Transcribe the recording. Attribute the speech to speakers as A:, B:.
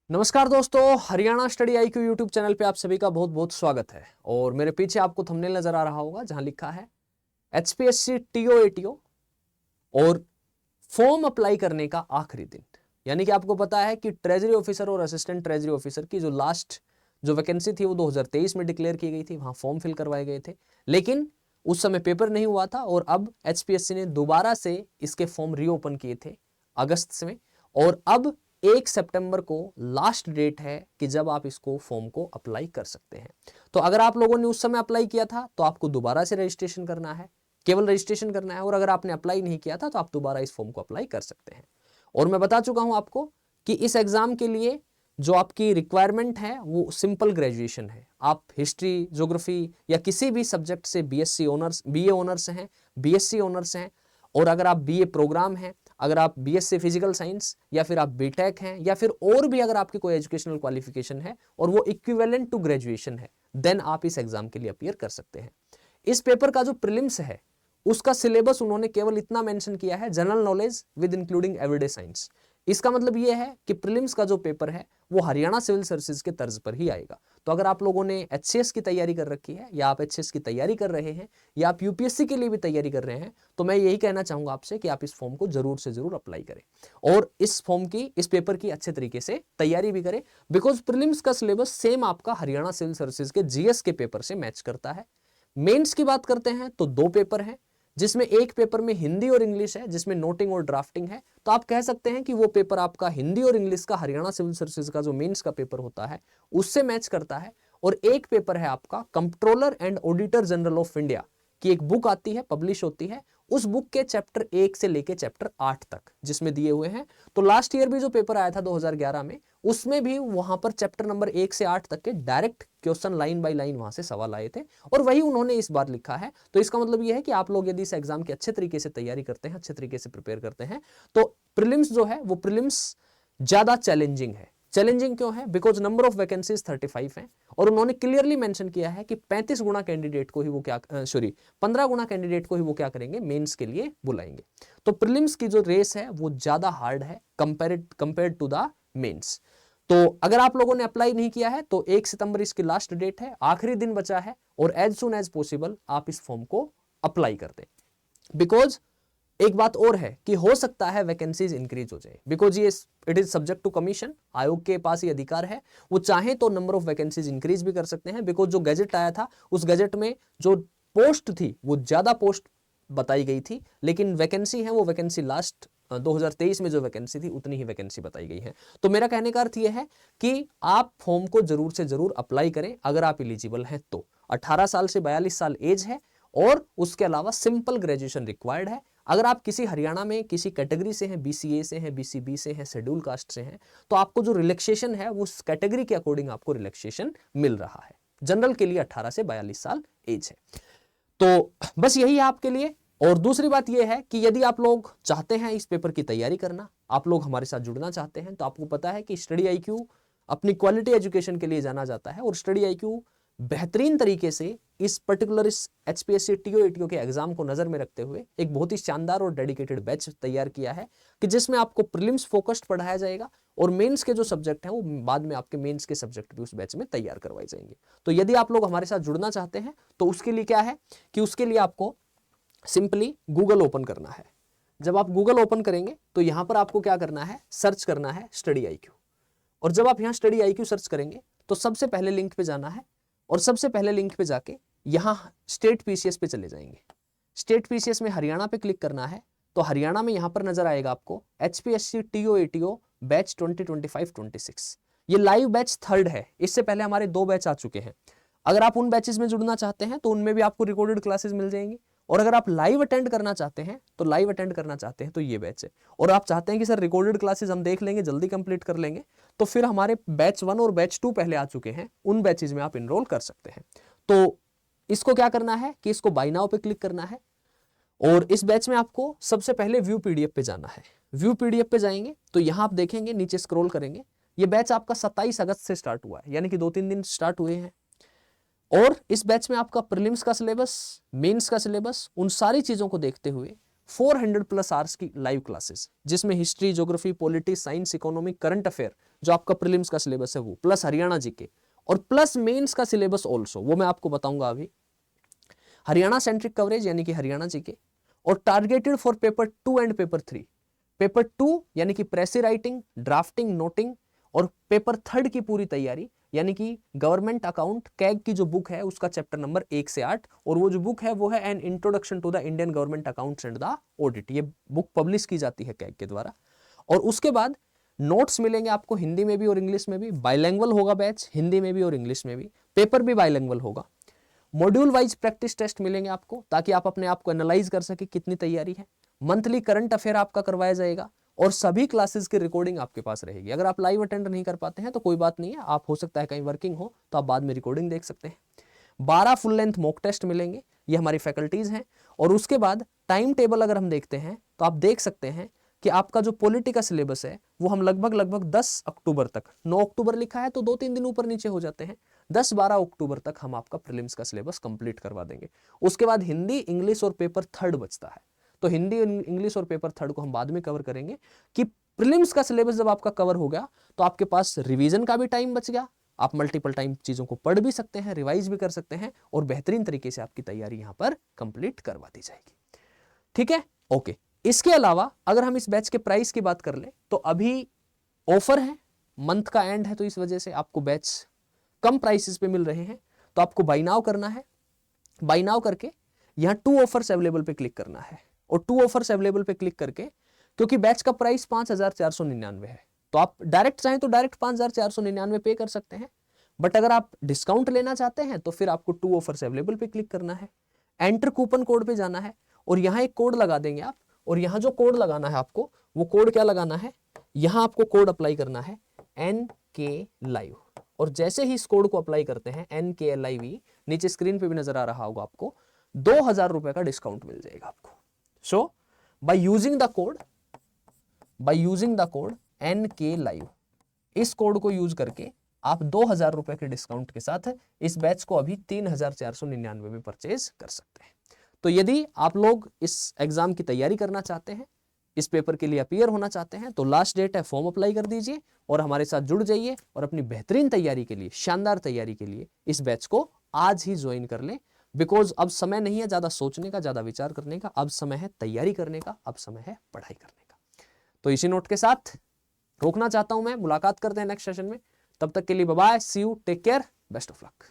A: नमस्कार दोस्तों, Haryana study IQ YouTube channel पे आप सभी का बहुत बहुत स्वागत है। और मेरे पीछे आपको थंबनेल नजर आ रहा होगा जहां लिखा है एचपीएससी टीओएटीओ और फॉर्म अप्लाई करने का आखिरी दिन। यानी कि आपको पता है कि ट्रेजरी ऑफिसर और असिस्टेंट ट्रेजरी ऑफिसर की जो लास्ट वैकेंसी थी वो 2023 में डिक्लेयर की गई थी, वहां फॉर्म फिल करवाए गए थे, लेकिन उस समय पेपर नहीं हुआ था और अब एचपीएससी ने दोबारा से इसके फॉर्म रीओपन किए थे अगस्त में। और अब 1 सितंबर को लास्ट डेट है कि जब आप इसको फॉर्म को अप्लाई कर सकते हैं। तो अगर आप लोगों ने उस समय अप्लाई किया था तो आपको दोबारा से रजिस्ट्रेशन करना है, केवल रजिस्ट्रेशन करना है। और अगर आपने अप्लाई नहीं किया था तो आप दोबारा इस फॉर्म को अप्लाई कर सकते हैं। और मैं बता चुका हूं आपको कि इस एग्जाम के लिए जो आपकी रिक्वायरमेंट है वो सिंपल ग्रेजुएशन है। आप हिस्ट्री, ज्योग्राफी या किसी भी सब्जेक्ट से बीएससी ऑनर्स, बीए ऑनर्स हैं, बीएससी ऑनर्स हैं, और अगर आप बीए प्रोग्राम हैं, अगर आप बीएससी फिजिकल साइंस या फिर आप बीटेक हैं, या फिर और भी अगर आपकी कोई एजुकेशनल क्वालिफिकेशन है और वो इक्विवेलेंट टू ग्रेजुएशन है, देन आप इस एग्जाम के लिए अपीयर कर सकते हैं। इस पेपर का जो प्रीलिम्स है उसका सिलेबस उन्होंने केवल इतना मेंशन किया है, general knowledge with including everyday science. इसका मतलब यह है कि प्रीलिम्स का जो पेपर है वो हरियाणा सिविल सर्विसेज के तर्ज पर ही आएगा। तो अगर आप लोगों ने एचसीएस की तैयारी कर रखी है, या आप एचसीएस की तैयारी कर रहे हैं, या आप यूपीएससी के लिए भी तैयारी कर रहे हैं, तो मैं यही कहना चाहूंगा आपसे कि आप इस फॉर्म को जरूर से जरूर अप्लाई करें और इस फॉर्म की, इस पेपर की अच्छे तरीके से तैयारी भी करें। बिकॉज प्रीलिम्स का सिलेबस सेम आपका हरियाणा सिविल सर्विसेज के जीएस के पेपर से मैच करता है। मेंस की बात करते हैं तो 2 पेपर हैं, जिसमें एक पेपर में हिंदी और इंग्लिश है, जिसमें नोटिंग और ड्राफ्टिंग है। तो आप कह सकते हैं कि वो पेपर आपका हिंदी और इंग्लिश का हरियाणा सिविल सर्विसेज का जो मेंस का पेपर होता है उससे मैच करता है। और एक पेपर है आपका controller and auditor general of India की एक बुक आती है, पब्लिश होती है, उस बुक के चैप्टर 1 से लेके चैप्टर 8 तक जिसमें दिए हुए हैं। तो लास्ट ईयर भी जो पेपर आया था 2011 में, उसमें भी वहां पर चैप्टर नंबर 1 से 8 तक के direct question line by line वहां से सवाल आए थे, और वही उन्होंने इस बार लिखा है। तो इसका मतलब यह है कि आप लोग यदि इस एग्जाम की अच्छे तरीके से तैयारी करते हैं, अच्छे तरीके से प्रिपेयर करते हैं, तो प्रीलिम्स जो है वो प्रीलिम्स ज्यादा चैलेंजिंग है। चैलेंजिंग क्यों है? बिकॉज नंबर ऑफ वैकेंसीज 35 हैं, और उन्होंने क्लियरली मेंशन किया है कि 35 गुना कैंडिडेट को ही वो क्या 15 गुना कैंडिडेट को ही वो क्या करेंगे, मेंस के लिए बुलाएंगे। तो प्रीलिम्स की जो रेस है वो ज्यादा हार्ड है कंपेयर्ड टू द मेंस। तो अगर आप लोगों ने अप्लाई नहीं किया है तो 1 सितंबर इसकी लास्ट डेट है, आखिरी दिन बचा है, और एज सुन एज पॉसिबल आप इस फॉर्म को अप्लाई कर दें। बिकॉज एक बात और है कि हो सकता है वैकेंसीज इंक्रीज हो जाए, बिकॉज ये it is subject to commission. आयोग के पास ये अधिकार है, वो चाहे तो नंबर ऑफ वैकेंसीज इंक्रीज भी कर सकते हैं। बिकॉज जो गैजेट आया था उस गैजेट में जो पोस्ट थी वो ज्यादा पोस्ट बताई गई थी, लेकिन वैकेंसी है वो वैकेंसी लास्ट 2023 में जो वैकेंसी थी उतनी ही वैकेंसी बताई गई है। तो मेरा कहने का अर्थ यह है कि आप फॉर्म को जरूर से जरूर अप्लाई करें अगर आप एलिजिबल हैं तो। 18 साल से 42 साल एज है, और उसके अलावा सिंपल ग्रेजुएशन रिक्वायर्ड है। अगर आप किसी हरियाणा में किसी कैटेगरी से हैं, बीसीए से हैं, बीसीबी से हैं, शेड्यूल कास्ट से हैं, तो आपको जो रिलैक्सेशन है वो उस कैटेगरी के अकॉर्डिंग आपको रिलैक्सेशन मिल रहा है। जनरल के लिए 18 से 42 साल एज है। तो बस यही है आपके लिए। और दूसरी बात यह है कि यदि आप लोग चाहते हैं इस पेपर की तैयारी करना, आप लोग हमारे साथ जुड़ना चाहते हैं, तो आपको पता है कि स्टडी आईक्यू अपनी क्वालिटी एजुकेशन के लिए जाना जाता है, और स्टडी आईक्यू बेहतरीन तरीके से इस पर्टिकुलर इस एचपीएससी टीओएटीओ के एग्जाम को नजर में रखते हुए एक बहुत ही शानदार और डेडिकेटेड बैच तैयार किया है, कि जिसमें आपको प्रीलिम्स फोकस्ड पढ़ाया जाएगा, और मेंस के जो सब्जेक्ट हैं वो बाद में आपके मेंस के सब्जेक्ट भी उस बैच में तैयार करवाए जाएंगे। तो यदि आप लोग हमारे साथ जुड़ना चाहते हैं तो उसके लिए क्या है कि उसके लिए आपको सिंपली गूगल ओपन करना है। जब आप गूगल ओपन करेंगे तो यहां पर आपको क्या करना है, सर्च करना है स्टडी आईक्यू। और जब आप यहां स्टडी आईक्यू सर्च करेंगे तो सबसे पहले लिंक पे जाना है, और सबसे पहले लिंक पे जाके यहां स्टेट पीसीएस पे चले जाएंगे। स्टेट पीसीएस में हरियाणा पे क्लिक करना है, तो हरियाणा में यहां पर नजर आएगा आपको एचपीएससी टीओएटीओ बैच 2025-26। ये लाइव बैच 3rd है। इससे पहले हमारे 2 बैच आ चुके हैं। अगर आप उन बैचेस में जुड़ना चाहते हैं तो उनमें भी आपको रिकॉर्डेड क्लासेस मिल जाएंगी, और अगर आप लाइव अटेंड करना चाहते हैं तो ये बैच है। और आप चाहते हैं कि सर रिकॉर्डेड क्लासेस हम देख लेंगे, जल्दी कंप्लीट कर लेंगे, तो फिर हमारे बैच 1 और बैच 2 पहले आ चुके हैं, उन बैचेस में आप इनरोल कर सकते हैं। तो इसको क्या करना है कि इसको बाय नाउ पे क्लिक करना है, और इस बैच में आपको सबसे पहले व्यू पीडीएफ पे जाना है। व्यू पीडीएफ पे जाएंगे तो यहां आप देखेंगे, नीचे स्क्रॉल करेंगे, ये बैच आपका 27 अगस्त से स्टार्ट हुआ है, यानी कि 2-3 दिन स्टार्ट हुए हैं। और इस बैच में आपका प्रीलिम्स का सिलेबस, मेंस का सिलेबस, उन सारी चीजों को देखते हुए 400 प्लस आवर्स की लाइव क्लासेस, जिसमें history, geography, polity, science, economy, current affair, जो आपका प्रीलिम्स का सिलेबस है वो, प्लस हरियाणा जीके और प्लस मेंस का सिलेबस ऑल्सो, वो मैं आपको बताऊंगा अभी। हरियाणा सेंट्रिक कवरेज यानी कि हरियाणा जीके, और targeted for paper 2 and paper 3। Paper 2 यानी कि प्रेसी राइटिंग, ड्राफ्टिंग, नोटिंग, और पेपर 3 की पूरी तैयारी यानी कि गवर्नमेंट अकाउंट कैग की जो बुक है उसका चैप्टर नंबर 1 से 8, और वो जो बुक है वो है an introduction to the Indian government accounts and the audit. ये बुक पब्लिश की जाती है कैग के द्वारा। और उसके बाद नोट्स मिलेंगे आपको हिंदी में भी और इंग्लिश में भी, बाइलैंग्वेल होगा बैच, हिंदी में भी और इंग्लिश में भी, पेपर भी बाइलैंग्वेल होगा। मॉड्यूल वाइज प्रैक्टिस टेस्ट मिलेंगे आपको, ताकि आप अपने आप को एनालाइज कर सके कितनी तैयारी है। मंथली करंट अफेयर आपका करवाया जाएगा, और सभी क्लासेस की रिकॉर्डिंग आपके पास रहेगी। अगर आप लाइव अटेंड नहीं कर पाते हैं तो कोई बात नहीं है, आप हो सकता है कहीं वर्किंग हो तो आप बाद में रिकॉर्डिंग देख सकते हैं। 12 फुल लेंथ मॉक टेस्ट मिलेंगे, ये हमारी फैकल्टीज हैं। और उसके बाद टाइम टेबल अगर हम देखते हैं तो आप देख सकते हैं कि आपका जो पॉलिटी का सिलेबस है वो हम लगभग 10 अक्टूबर तक, 9 अक्टूबर लिखा है तो 2-3 दिन ऊपर नीचे हो जाते हैं, 10-12 अक्टूबर तक हम आपका प्रीलिम्स का सिलेबस कंप्लीट करवा देंगे। उसके बाद हिंदी, इंग्लिश और पेपर 3 बचता है, तो हिंदी, इंग्लिश और पेपर 3 को हम बाद में कवर करेंगे। कि प्रीलिम्स का सिलेबस जब आपका कवर हो गया तो आपके पास रिवीजन का भी टाइम बच गया, आप मल्टीपल टाइम चीजों को पढ़ भी सकते हैं, रिवाइज भी कर सकते हैं, और बेहतरीन तरीके से आपकी तैयारी यहां पर कंप्लीट करवा दी जाएगी। ठीक है, ओके। इसके अलावा अगर हम इस बैच के प्राइस की बात कर ले तो अभी ऑफर है, मंथ का एंड है, तो इस वजह से आपको बैच कम प्राइसेस पे मिल रहे हैं। तो आपको बाय नाउ करना है, बाय नाउ करके यहां 2 ऑफर्स अवेलेबल पे क्लिक करना है, और 2 ऑफर्स अवेलेबल पे क्लिक करके, क्योंकि बैच का प्राइस 5499 है, तो आप डायरेक्ट चाहें तो डायरेक्ट 5499 पे कर सकते हैं, बट अगर आप डिस्काउंट लेना चाहते हैं तो फिर आपको 2 ऑफर्स अवेलेबल पे क्लिक करना है, एंटर कूपन कोड पे जाना है, और यहां एक कोड लगा देंगे आप, और यहां जो कोड लगाना है आपको, वो कोड क्या लगाना है, यहां आपको कोड अप्लाई करना है NK लाइव, और जैसे ही इस कोड को अप्लाई करते हैं NKLIV, नीचे स्क्रीन पे भी नजर आ रहा होगा आपको, 2000 रुपए का डिस्काउंट मिल जाएगा आपको। So by using the code NK live, इस कोड को यूज करके आप 2000 रुपए के डिस्काउंट के साथ इस बैच को अभी 3499 में परचेज कर सकते हैं। तो यदि आप लोग इस एग्जाम की तैयारी करना चाहते हैं, इस पेपर के लिए अपीयर होना चाहते हैं, तो लास्ट डेट है, फॉर्म अप्लाई कर दीजिए और हमारे साथ जुड़ जाइए, और अपनी बेहतरीन तैयारी के लिए, शानदार तैयारी के लिए इस बैच को आज ही ज्वाइन कर लें। बिकॉज अब समय नहीं है ज्यादा सोचने का, ज्यादा विचार करने का, अब समय है तैयारी करने का, अब समय है पढ़ाई करने का। तो इसी नोट के साथ रोकना चाहता हूं मैं, मुलाकात करते हैं नेक्स्ट सेशन में। तब तक के लिए bye bye, see you, take care, best of luck.